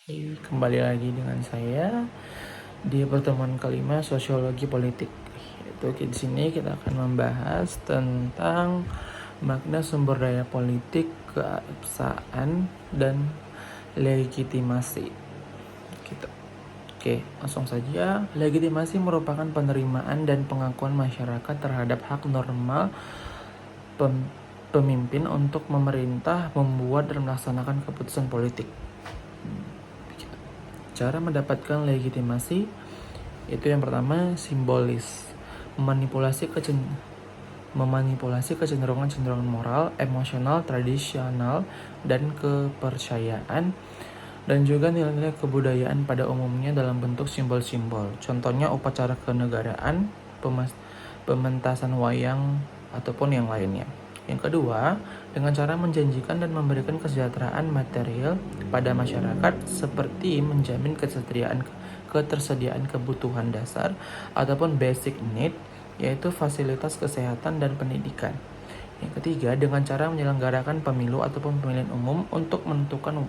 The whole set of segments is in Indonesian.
Kembali lagi dengan saya di pertemuan kelima sosiologi politik. Itu di sini kita akan membahas tentang makna sumber daya politik, keabsahan dan legitimasi. Gitu. Oke, langsung saja. Legitimasi merupakan penerimaan dan pengakuan masyarakat terhadap hak normal pemimpin untuk memerintah, membuat dan melaksanakan keputusan politik. Cara mendapatkan legitimasi itu yang pertama simbolis, memanipulasi kecenderungan moral, emosional, tradisional, dan kepercayaan, dan juga nilai-nilai kebudayaan pada umumnya dalam bentuk simbol-simbol. Contohnya upacara kenegaraan, pementasan wayang, ataupun yang lainnya. Yang kedua, dengan cara menjanjikan dan memberikan kesejahteraan material pada masyarakat seperti menjamin ketersediaan kebutuhan dasar ataupun basic need, yaitu fasilitas kesehatan dan pendidikan. Yang ketiga, dengan cara menyelenggarakan pemilu ataupun pemilihan umum untuk menentukan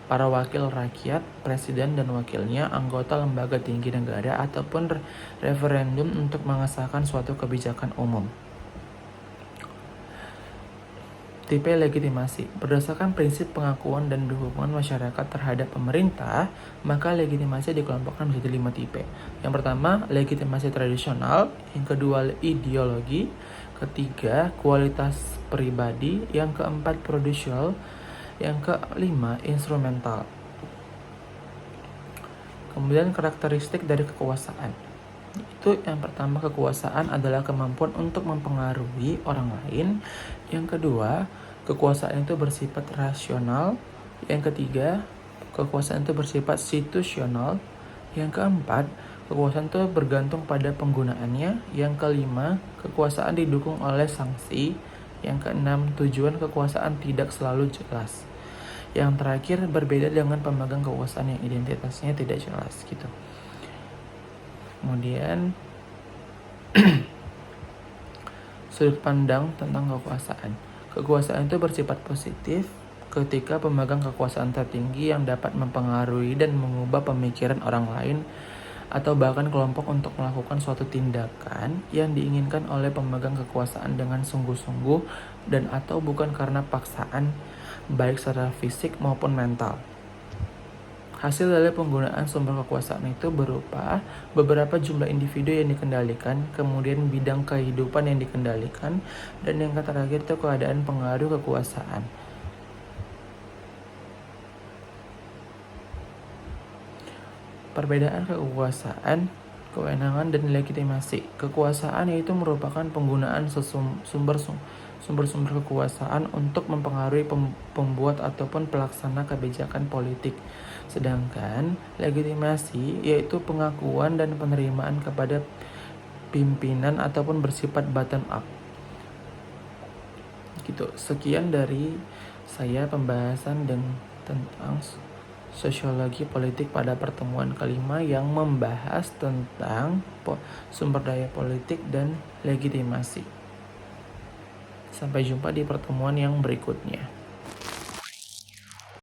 para wakil rakyat, presiden dan wakilnya, anggota lembaga tinggi negara, ataupun referendum untuk mengesahkan suatu kebijakan umum. Tipe legitimasi. Berdasarkan prinsip pengakuan dan dukungan masyarakat terhadap pemerintah, maka legitimasi dikelompokkan menjadi 5 tipe. Yang pertama, legitimasi tradisional. Yang kedua, ideologi. Ketiga, kualitas pribadi. Yang keempat, prosedural. Yang kelima, instrumental. Kemudian karakteristik dari kekuasaan. Itu yang pertama, kekuasaan adalah kemampuan untuk mempengaruhi orang lain. Yang kedua, kekuasaan itu bersifat rasional. Yang ketiga, kekuasaan itu bersifat situasional. Yang keempat, kekuasaan itu bergantung pada penggunaannya. Yang kelima, kekuasaan didukung oleh sanksi. Yang keenam, tujuan kekuasaan tidak selalu jelas. Yang terakhir, berbeda dengan pemegang kekuasaan yang identitasnya tidak jelas gitu. Kemudian sudut pandang tentang kekuasaan. Kekuasaan itu bersifat positif ketika pemegang kekuasaan tertinggi yang dapat mempengaruhi dan mengubah pemikiran orang lain atau bahkan kelompok untuk melakukan suatu tindakan yang diinginkan oleh pemegang kekuasaan dengan sungguh-sungguh dan atau bukan karena paksaan, baik secara fisik maupun mental. Hasil dari penggunaan sumber kekuasaan itu berupa beberapa jumlah individu yang dikendalikan, kemudian bidang kehidupan yang dikendalikan, dan yang terakhir itu keadaan pengaruh kekuasaan. Perbedaan kekuasaan, kewenangan, dan legitimasi. Kekuasaan yaitu merupakan penggunaan sumber-sumber kekuasaan untuk mempengaruhi pembuat ataupun pelaksana kebijakan politik. Sedangkan legitimasi yaitu pengakuan dan penerimaan kepada pimpinan ataupun bersifat bottom up. Gitu. Sekian dari saya pembahasan tentang sosiologi politik pada pertemuan kelima yang membahas tentang sumber daya politik dan legitimasi. Sampai jumpa di pertemuan yang berikutnya.